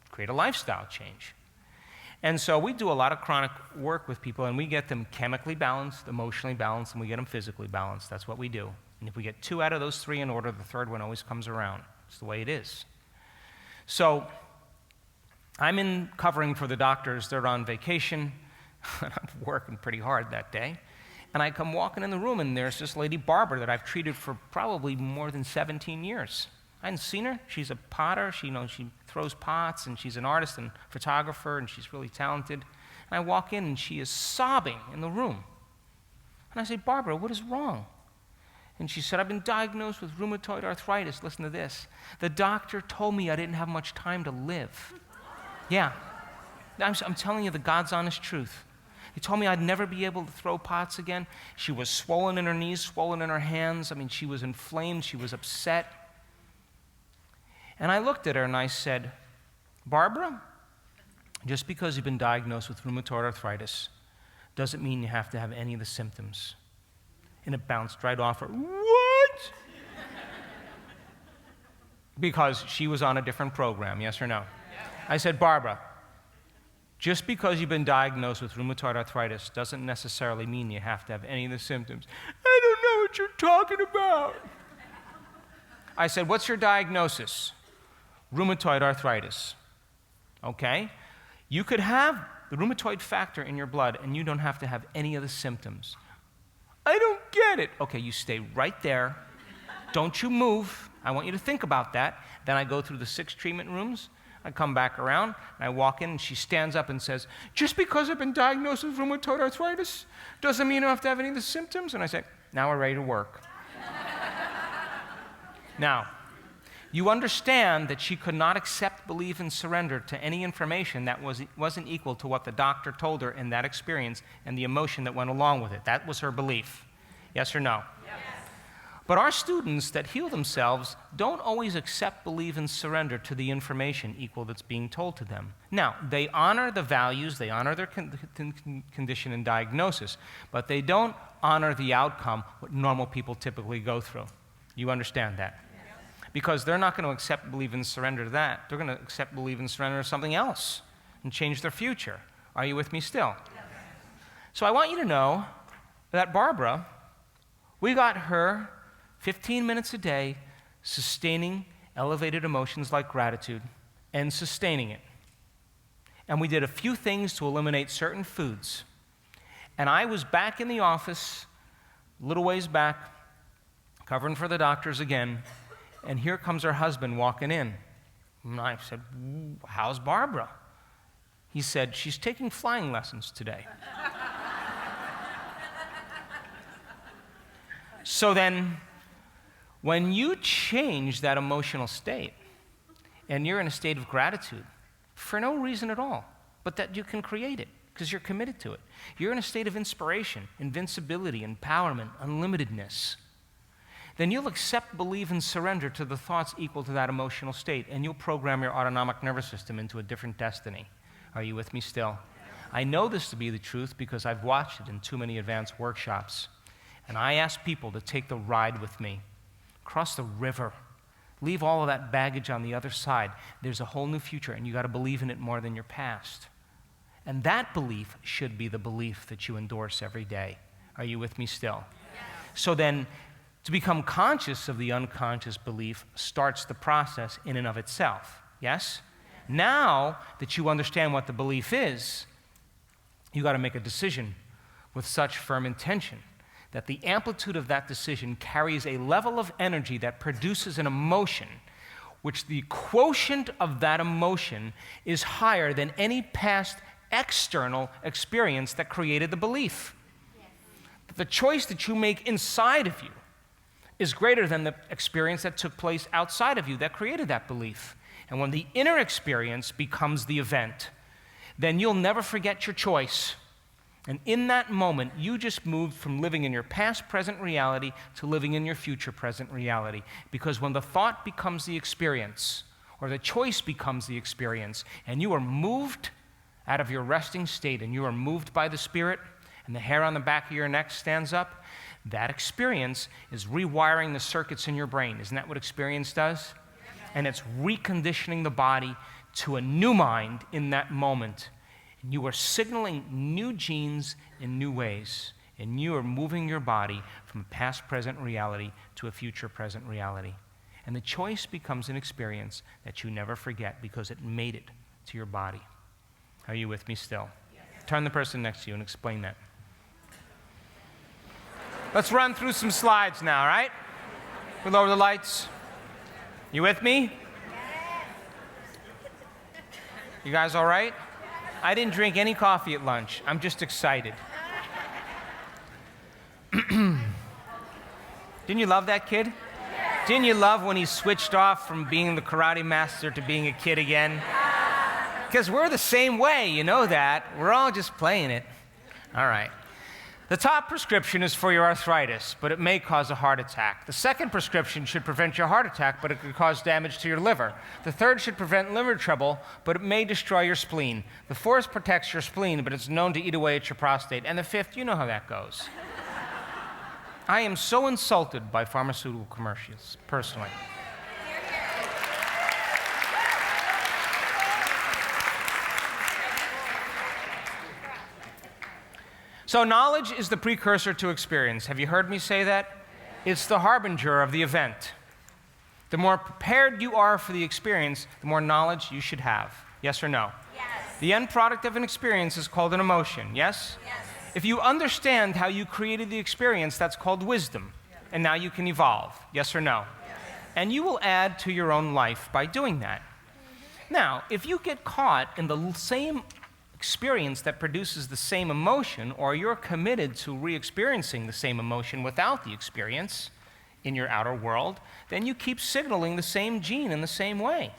create a lifestyle change. And so we do a lot of chronic work with people, and we get them chemically balanced, emotionally balanced, and we get them physically balanced. That's what we do. And if we get 2 out of those 3 in order, the third one always comes around. It's the way it is. So I'm in covering for the doctors. They're on vacation, and I'm working pretty hard that day. And I come walking in the room, and there's this lady, Barbara, that I've treated for probably more than 17 years. I hadn't seen her. She's a potter. She throws pots, and she's an artist and photographer, and she's really talented. And I walk in, and she is sobbing in the room. And I say, Barbara, what is wrong? And she said, I've been diagnosed with rheumatoid arthritis. Listen to this. The doctor told me I didn't have much time to live. Yeah. I'm telling you the God's honest truth. He told me I'd never be able to throw pots again. She was swollen in her knees, swollen in her hands. I mean, she was inflamed. She was upset. And I looked at her and I said, Barbara, just because you've been diagnosed with rheumatoid arthritis doesn't mean you have to have any of the symptoms. And it bounced right off her. What? Because she was on a different program, yes or no? I said, Barbara, just because you've been diagnosed with rheumatoid arthritis doesn't necessarily mean you have to have any of the symptoms. I don't know what you're talking about. I said, what's your diagnosis? Rheumatoid arthritis. Okay? You could have the rheumatoid factor in your blood and you don't have to have any of the symptoms. I don't get it. Okay, you stay right there. Don't you move. I want you to think about that. Then I go through the 6 treatment rooms. I come back around, and I walk in, and she stands up and says, just because I've been diagnosed with rheumatoid arthritis doesn't mean I don't have to have any of the symptoms? And I say, now we're ready to work. Now, you understand that she could not accept, believe, and surrender to any information that wasn't equal to what the doctor told her in that experience and the emotion that went along with it. That was her belief. Yes or no? Yes. But our students that heal themselves don't always accept, believe, and surrender to the information equal that's being told to them. Now, they honor the values, they honor their condition and diagnosis, but they don't honor the outcome, what normal people typically go through. You understand that? Because they're not going to accept, believe, and surrender to that. They're going to accept, believe, and surrender to something else and change their future. Are you with me still? Yes. So I want you to know that Barbara, we got her 15 minutes a day sustaining elevated emotions like gratitude and sustaining it. And we did a few things to eliminate certain foods. And I was back in the office, a little ways back, covering for the doctors again. And here comes her husband walking in. And I said, how's Barbara? He said, she's taking flying lessons today. So then, when you change that emotional state, and you're in a state of gratitude, for no reason at all, but that you can create it, because you're committed to it. You're in a state of inspiration, invincibility, empowerment, unlimitedness. Then you'll accept, believe, and surrender to the thoughts equal to that emotional state, and you'll program your autonomic nervous system into a different destiny. Are you with me still? I know this to be the truth because I've watched it in too many advanced workshops. And I ask people to take the ride with me, cross the river, leave all of that baggage on the other side. There's a whole new future, and you got to believe in it more than your past. And that belief should be the belief that you endorse every day. Are you with me still? Yes. So then, To become conscious of the unconscious belief starts the process in and of itself. Yes? Now that you understand what the belief is, you got to make a decision with such firm intention that the amplitude of that decision carries a level of energy that produces an emotion, which the quotient of that emotion is higher than any past external experience that created the belief. The choice that you make inside of you is greater than the experience that took place outside of you that created that belief. And when the inner experience becomes the event, then you'll never forget your choice. And in that moment, you just moved from living in your past present reality to living in your future present reality. Because when the thought becomes the experience, or the choice becomes the experience, and you are moved out of your resting state, and you are moved by the Spirit, and the hair on the back of your neck stands up, that experience is rewiring the circuits in your brain. Isn't that what experience does? And it's reconditioning the body to a new mind in that moment. And you are signaling new genes in new ways. And you are moving your body from a past present reality to a future present reality. And the choice becomes an experience that you never forget because it made it to your body. Are you with me still? Yes. Turn the person next to you and explain that. Let's run through some slides now, all right? We lower the lights. You with me? You guys all right? I didn't drink any coffee at lunch. I'm just excited. Didn't you love that kid? Didn't you love when he switched off from being the karate master to being a kid again? Because we're the same way, you know that. We're all just playing it. All right. The top prescription is for your arthritis, but it may cause a heart attack. The second prescription should prevent your heart attack, but it could cause damage to your liver. The third should prevent liver trouble, but it may destroy your spleen. The fourth protects your spleen, but it's known to eat away at your prostate. And the fifth, you know how that goes. I am so insulted by pharmaceutical commercials, personally. So knowledge is the precursor to experience. Have you heard me say that? It's the harbinger of the event. The more prepared you are for the experience, the more knowledge you should have. Yes or no? Yes. The end product of an experience is called an emotion. Yes? Yes. If you understand how you created the experience, that's called wisdom. And now you can evolve. Yes or no? Yes. And you will add to your own life by doing that. Now, if you get caught in the same experience that produces the same emotion, or you're committed to re-experiencing the same emotion without the experience in your outer world, then you keep signaling the same gene in the same way.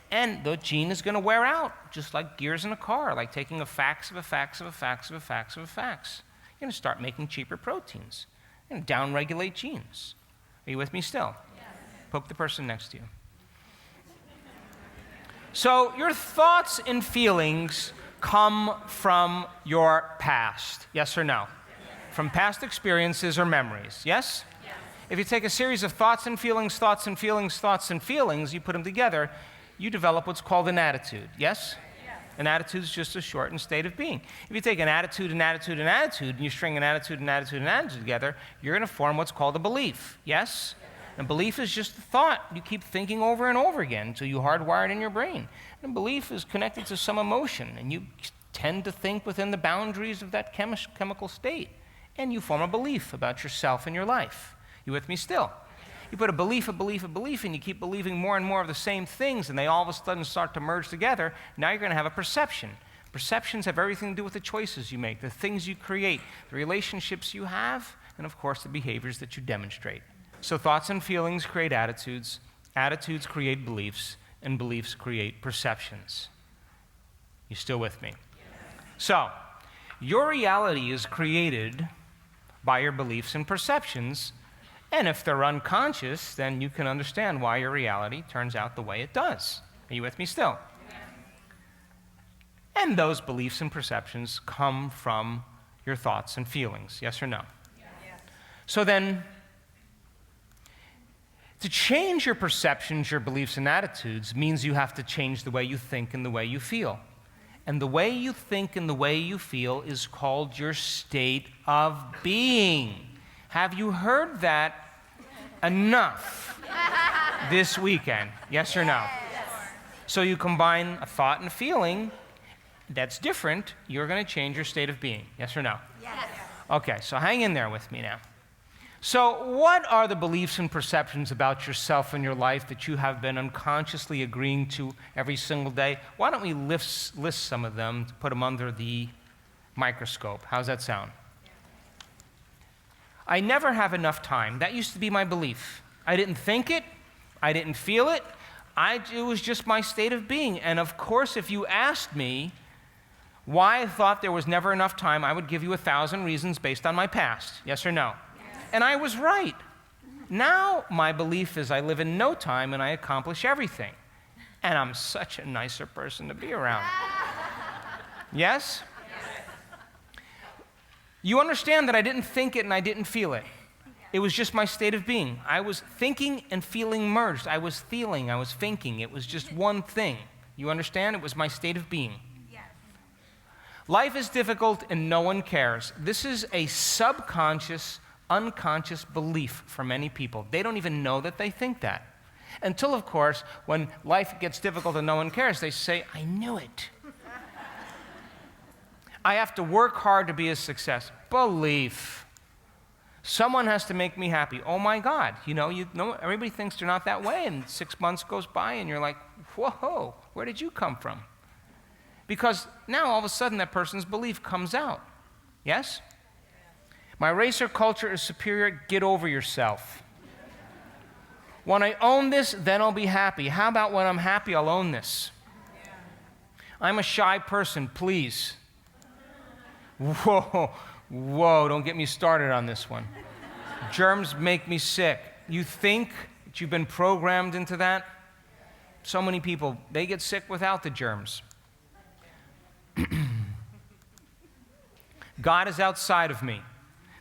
And the gene is going to wear out, just like gears in a car, like taking a fax of a fax of a fax of a fax of a fax. You're going to start making cheaper proteins. You're going to down-regulate genes. Are you with me still? Yes. Poke the person next to you. So your thoughts and feelings come from your past, yes or no? Yes. From past experiences or memories, yes? Yes. If you take a series of thoughts and feelings, thoughts and feelings, thoughts and feelings, you put them together, you develop what's called an attitude, yes? Yes. An attitude is just a shortened state of being. If you take an attitude, an attitude, an attitude, and you string an attitude, an attitude, an attitude together, you're going to form what's called a belief, yes? And belief is just a thought you keep thinking over and over again until you hardwire it in your brain. And belief is connected to some emotion, and you tend to think within the boundaries of that chemical state. And you form a belief about yourself and your life. You with me still? You put a belief, and you keep believing more and more of the same things, and they all of a sudden start to merge together. Now you're going to have a perception. Perceptions have everything to do with the choices you make, the things you create, the relationships you have, and of course the behaviors that you demonstrate. So thoughts and feelings create attitudes, attitudes create beliefs, and beliefs create perceptions. You still with me? So, your reality is created by your beliefs and perceptions, and if they're unconscious, then you can understand why your reality turns out the way it does. Are you with me still? And those beliefs and perceptions come from your thoughts and feelings, yes or no? Yes. So then, to change your perceptions, your beliefs, and attitudes means you have to change the way you think and the way you feel. And the way you think and the way you feel is called your state of being. Have you heard that enough this weekend? Yes or no? So you combine a thought and a feeling that's different, you're going to change your state of being. Yes or no? Yes. Okay, so hang in there with me now. So what are the beliefs and perceptions about yourself and your life that you have been unconsciously agreeing to every single day? Why don't we list some of them to put them under the microscope? How's that sound? I never have enough time. That used to be my belief. I didn't think it. I didn't feel it. It was just my state of being. And of course, if you asked me why I thought there was never enough time, I would give you 1,000 reasons based on my past. Yes or no? And I was right. Now my belief is I live in no time and I accomplish everything. And I'm such a nicer person to be around. Yes? You understand that I didn't think it and I didn't feel it. It was just my state of being. I was thinking and feeling merged. I was feeling, I was thinking. It was just one thing. You understand? It was my state of being. Yes. Life is difficult and no one cares. This is a subconscious, unconscious belief for many people. They don't even know that they think that. Until, of course, when life gets difficult and no one cares, they say, I knew it. I have to work hard to be a success. Belief. Someone has to make me happy. Oh my God. You know, everybody thinks they're not that way, and 6 months goes by and you're like, whoa, where did you come from? Because now all of a sudden that person's belief comes out. Yes? My race or culture is superior. Get over yourself. When I own this, then I'll be happy. How about when I'm happy, I'll own this? I'm a shy person, please. Whoa, don't get me started on this one. Germs make me sick. You think that you've been programmed into that? So many people, they get sick without the germs. God is outside of me.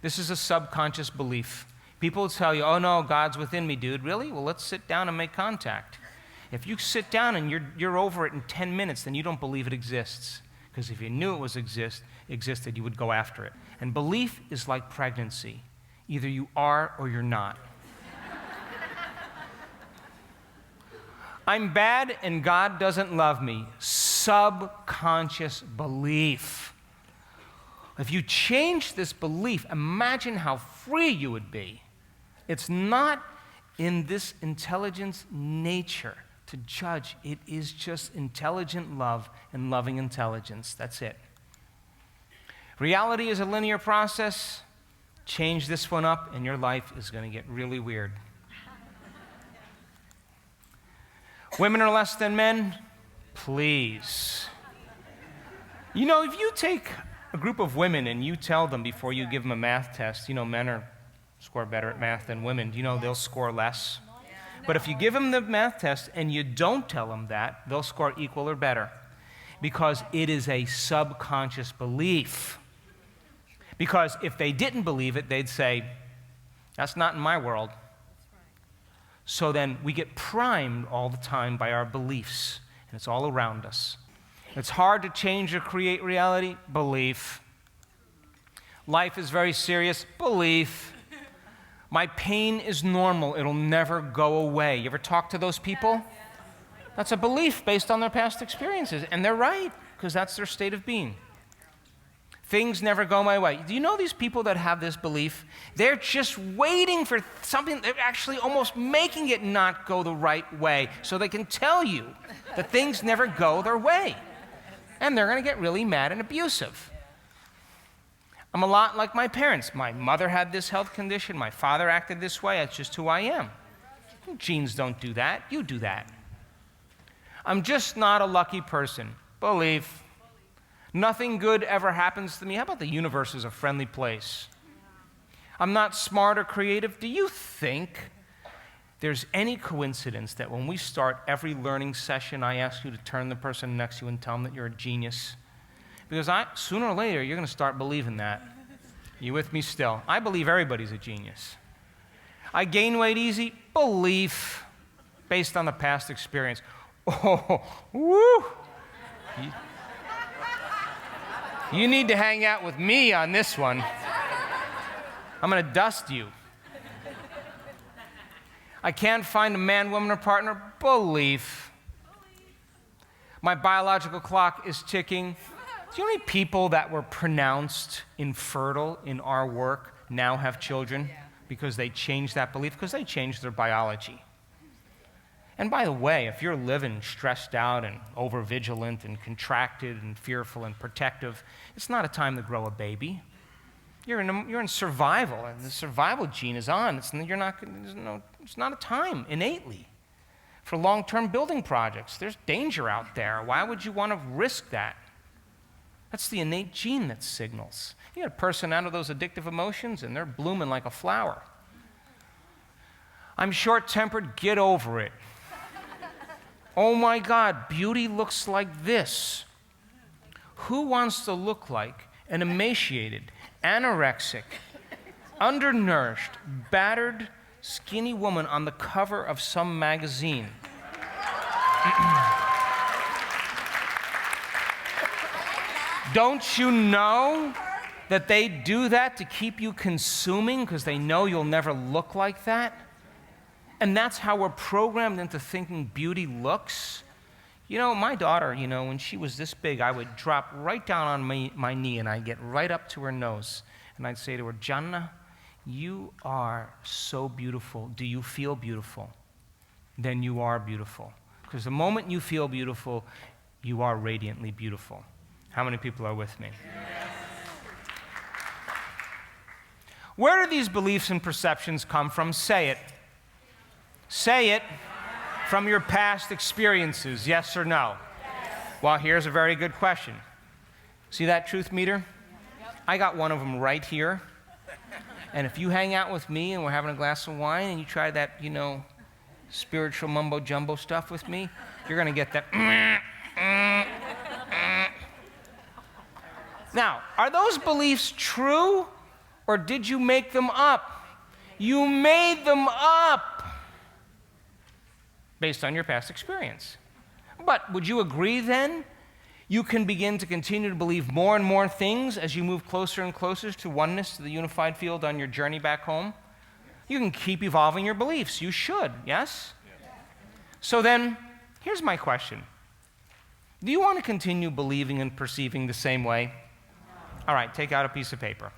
This is a subconscious belief. People will tell you, oh no, God's within me, dude. Really? Well, let's sit down and make contact. If you sit down and you're over it in 10 minutes, then you don't believe it exists. Because if you knew it existed, you would go after it. And belief is like pregnancy. Either you are or you're not. I'm bad and God doesn't love me. Subconscious belief. If you change this belief, imagine how free you would be. It's not in this intelligence nature to judge. It is just intelligent love and loving intelligence. That's it. Reality is a linear process. Change this one up and your life is going to get really weird. Women are less than men? Please. You know, if you take a group of women and you tell them before you give them a math test, men score better at math than women, they'll score less? But if you give them the math test and you don't tell them that, they'll score equal or better. Because it is a subconscious belief. Because if they didn't believe it, they'd say, that's not in my world. So then we get primed all the time by our beliefs, and it's all around us. It's hard to change or create reality. Belief. Life is very serious. Belief. My pain is normal. It'll never go away. You ever talk to those people? That's a belief based on their past experiences, and they're right, because that's their state of being. Things never go my way. Do you know these people that have this belief? They're just waiting for something. They're actually almost making it not go the right way so they can tell you that things never go their way. And they're going to get really mad and abusive. I'm a lot like my parents. My mother had this health condition. My father acted this way. That's just who I am. Genes don't do that. You do that. I'm just not a lucky person. Belief. Nothing good ever happens to me. How about the universe is a friendly place? I'm not smart or creative. Do you think there's any coincidence that when we start every learning session, I ask you to turn the person next to you and tell them that you're a genius? Because sooner or later, you're going to start believing that. You with me still? I believe everybody's a genius. I gain weight easy. Belief based on the past experience. Oh, woo! You need to hang out with me on this one. I'm going to dust you. I can't find a man, woman, or partner. Belief. My biological clock is ticking. Do you know how many people that were pronounced infertile in our work now have children? Because they changed that belief, because they changed their biology. And by the way, if you're living stressed out and over-vigilant and contracted and fearful and protective, it's not a time to grow a baby. You're in survival, and the survival gene is on. It's not a time innately for long-term building projects. There's danger out there. Why would you want to risk that? That's the innate gene that signals. You get a person out of those addictive emotions, and they're blooming like a flower. I'm short-tempered, get over it. Oh my God, beauty looks like this. Who wants to look like an emaciated, anorexic, undernourished, battered, skinny woman on the cover of some magazine? Don't you know that they do that to keep you consuming because they know you'll never look like that? And that's how we're programmed into thinking beauty looks. You know, my daughter, when she was this big, I would drop right down on my knee and I'd get right up to her nose. And I'd say to her, Jannah, you are so beautiful. Do you feel beautiful? Then you are beautiful. Because the moment you feel beautiful, you are radiantly beautiful. How many people are with me? Yes. Where do these beliefs and perceptions come from? Say it. Say it. From your past experiences, yes or no? Yes. Well, here's a very good question. See that truth meter? Yep. I got one of them right here. And if you hang out with me and we're having a glass of wine and you try that, spiritual mumbo jumbo stuff with me, you're going to get that. Now, are those beliefs true or did you make them up? You made them up based on your past experience. But would you agree then you can begin to continue to believe more and more things as you move closer and closer to oneness, to the unified field on your journey back home? You can keep evolving your beliefs. You should, yes? So then, here's my question. Do you want to continue believing and perceiving the same way? All right, take out a piece of paper.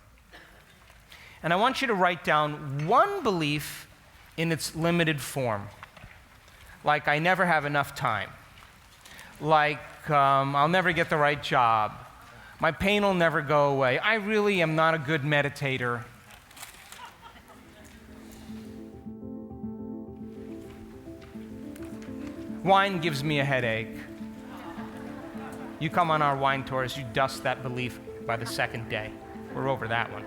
And I want you to write down one belief in its limited form. Like, I never have enough time. Like, I'll never get the right job. My pain will never go away. I really am not a good meditator. Wine gives me a headache. You come on our wine tours, you dust that belief by the second day. We're over that one.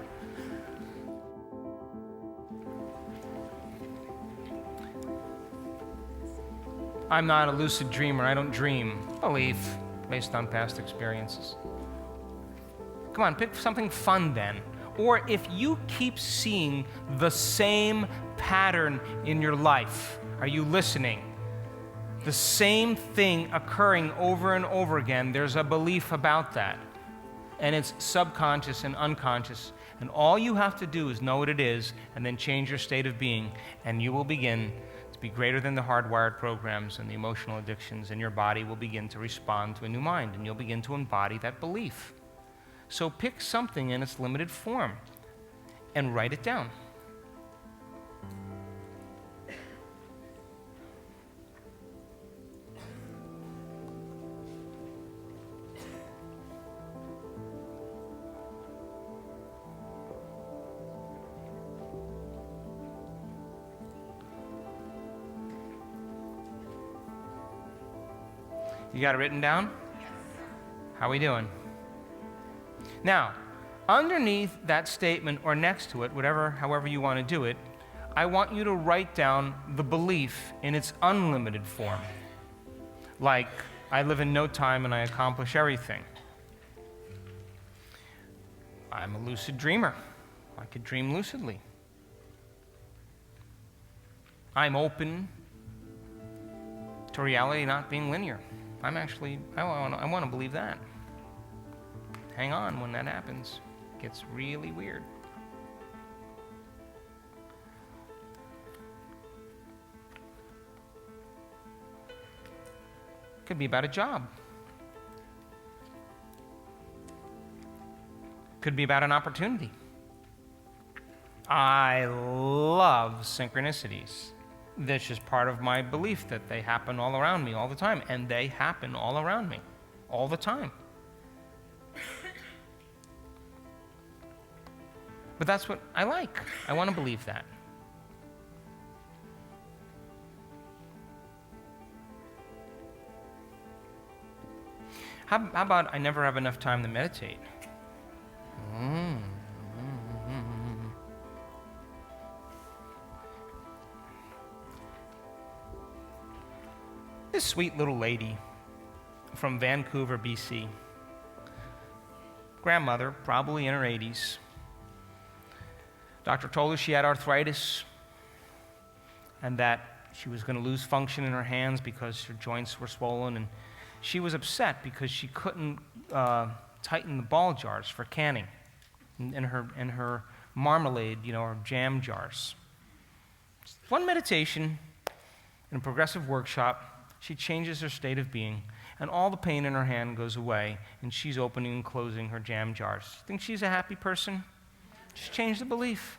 I'm not a lucid dreamer. I don't dream. Belief based on past experiences. Come on, pick something fun then. Or if you keep seeing the same pattern in your life, are you listening? The same thing occurring over and over again, there's a belief about that. And it's subconscious and unconscious. And all you have to do is know what it is and then change your state of being, and you will begin to be greater than the hardwired programs and the emotional addictions, and your body will begin to respond to a new mind, and you'll begin to embody that belief. So pick something in its limited form and write it down. You got it written down? Yes. How are we doing? Now, underneath that statement or next to it, however you want to do it, I want you to write down the belief in its unlimited form. Like, I live in no time and I accomplish everything. I'm a lucid dreamer. I could dream lucidly. I'm open to reality not being linear. I want to believe that. Hang on when that happens. It gets really weird. Could be about a job. Could be about an opportunity. I love synchronicities. That's just part of my belief that they happen all around me all the time, and they happen all around me all the time. But that's what I like. I want to believe that. How about I never have enough time to meditate? This sweet little lady from Vancouver, BC, grandmother, probably in her 80s. Doctor told her she had arthritis and that she was going to lose function in her hands because her joints were swollen, and she was upset because she couldn't tighten the ball jars for canning in her marmalade, or jam jars. One meditation in a progressive workshop, she changes her state of being, and all the pain in her hand goes away, and she's opening and closing her jam jars. Think she's a happy person? Just change the belief.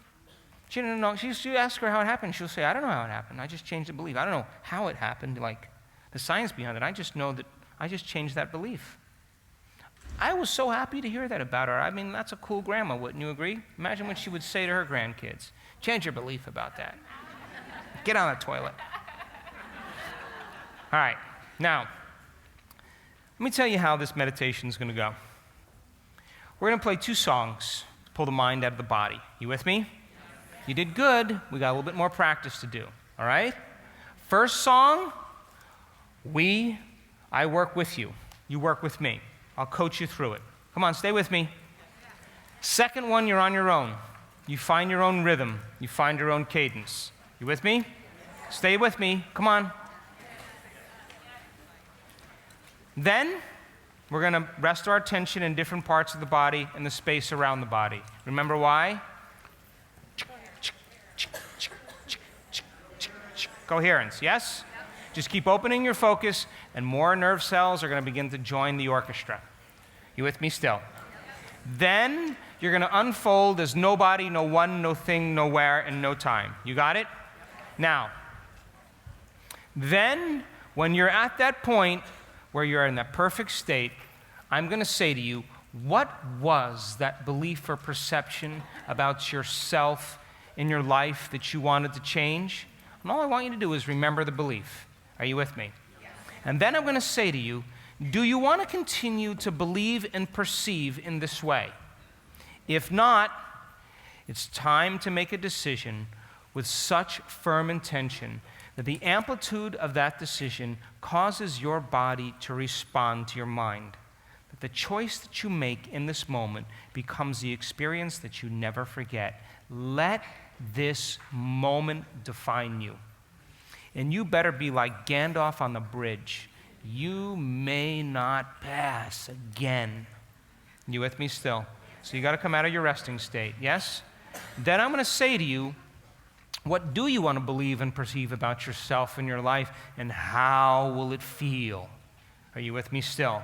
She didn't know. You ask her how it happened, she'll say, I don't know how it happened. I just changed the belief. I don't know how it happened, like the science behind it. I just know that I just changed that belief. I was so happy to hear that about her. I mean, that's a cool grandma, wouldn't you agree? Imagine what she would say to her grandkids. Change your belief about that. Get on the toilet. All right, now, let me tell you how this meditation is going to go. We're going to play 2 songs to pull the mind out of the body. You with me? You did good. We got a little bit more practice to do, all right? First song, I work with you. You work with me. I'll coach you through it. Come on, stay with me. Second one, you're on your own. You find your own rhythm. You find your own cadence. You with me? Stay with me. Come on. Then, we're going to rest our attention in different parts of the body and the space around the body. Remember why? Coherence, yes? Just keep opening your focus, and more nerve cells are going to begin to join the orchestra. You with me still? Then, you're going to unfold as nobody, no one, no thing, nowhere, and no time. You got it? Now, then, when you're at that point where you're in that perfect state, I'm going to say to you, what was that belief or perception about yourself in your life that you wanted to change? And all I want you to do is remember the belief. Are you with me? Yes. And then I'm going to say to you, do you want to continue to believe and perceive in this way? If not, it's time to make a decision with such firm intention that the amplitude of that decision causes your body to respond to your mind. That the choice that you make in this moment becomes the experience that you never forget. Let this moment define you. And you better be like Gandalf on the bridge. You may not pass again. You with me still? So you got to come out of your resting state, yes? Then I'm going to say to you, what do you want to believe and perceive about yourself and your life, and how will it feel? Are you with me still?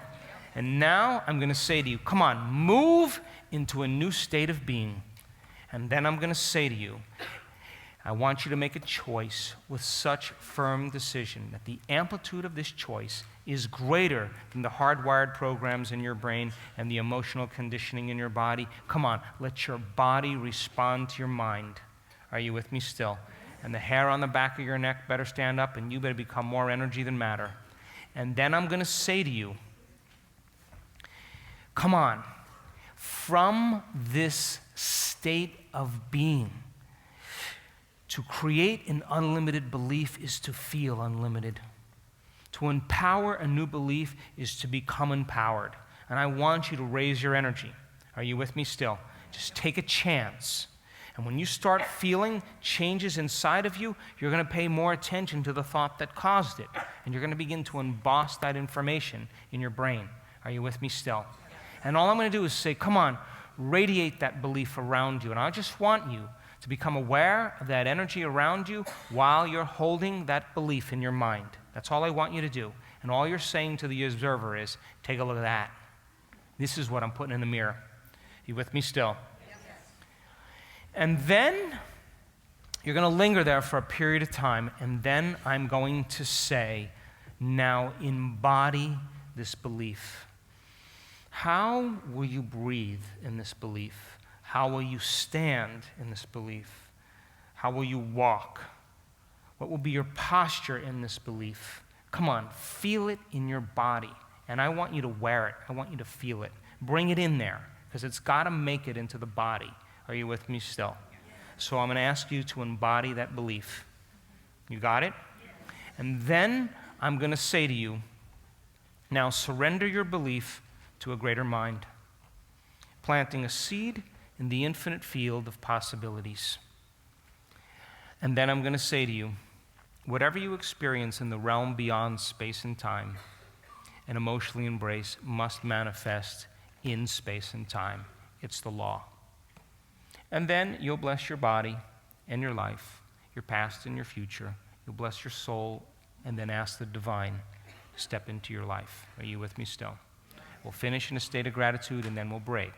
And now I'm going to say to you, come on, move into a new state of being. And then I'm going to say to you, I want you to make a choice with such firm decision that the amplitude of this choice is greater than the hardwired programs in your brain and the emotional conditioning in your body. Come on, let your body respond to your mind. Are you with me still? And the hair on the back of your neck better stand up, and you better become more energy than matter. And then I'm going to say to you, come on, from this state of being, to create an unlimited belief is to feel unlimited. To empower a new belief is to become empowered. And I want you to raise your energy. Are you with me still? Just take a chance. And when you start feeling changes inside of you, you're going to pay more attention to the thought that caused it. And you're going to begin to emboss that information in your brain. Are you with me still? And all I'm going to do is say, come on, radiate that belief around you. And I just want you to become aware of that energy around you while you're holding that belief in your mind. That's all I want you to do. And all you're saying to the observer is, take a look at that. This is what I'm putting in the mirror. You with me still? Yes. And then you're going to linger there for a period of time, and then I'm going to say, now embody this belief. How will you breathe in this belief? How will you stand in this belief? How will you walk? What will be your posture in this belief? Come on, feel it in your body. And I want you to wear it. I want you to feel it. Bring it in there, because it's got to make it into the body. Are you with me still? So I'm going to ask you to embody that belief. You got it? And then I'm going to say to you, now surrender your belief to a greater mind, planting a seed in the infinite field of possibilities. And then I'm going to say to you, whatever you experience in the realm beyond space and time and emotionally embrace must manifest in space and time. It's the law. And then you'll bless your body and your life, your past and your future. You'll bless your soul and then ask the divine to step into your life. Are you with me still? We'll finish in a state of gratitude and then we'll break.